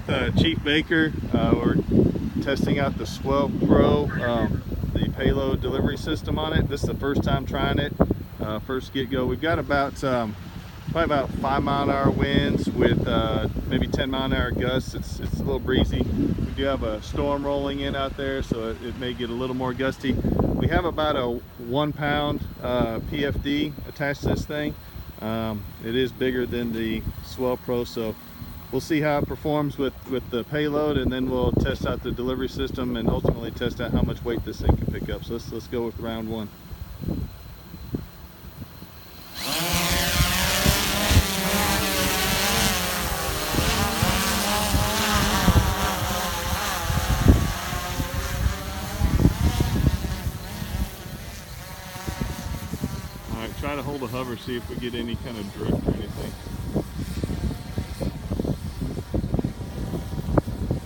with Chief Baker. We're testing out the SwellPro, the payload delivery system on it. This is the first time trying it, first get-go. We've got about probably about 5-mile-an-hour winds with maybe 10-mile-an-hour gusts. It's a little breezy. We do have a storm rolling in out there, so it may get a little more gusty. We have about a 1-pound PFD attached to this thing. It is bigger than the SwellPro, so we'll see how it performs with the payload, and then we'll test out the delivery system and ultimately test out how much weight this thing can pick up. So let's go with round one. All right, try to hold a hover, see if we get any kind of drift or anything.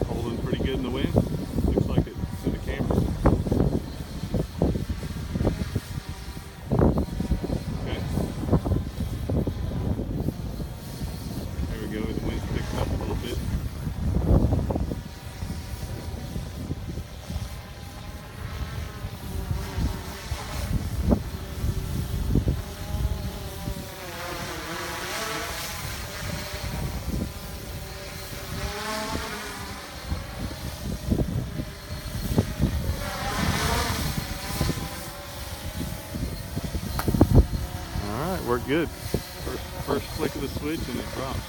Holding pretty good in the wind. Looks like it to the camera. Okay. There we go. The wind's picked up a little bit. All right, worked good. First flick of the switch and it drops.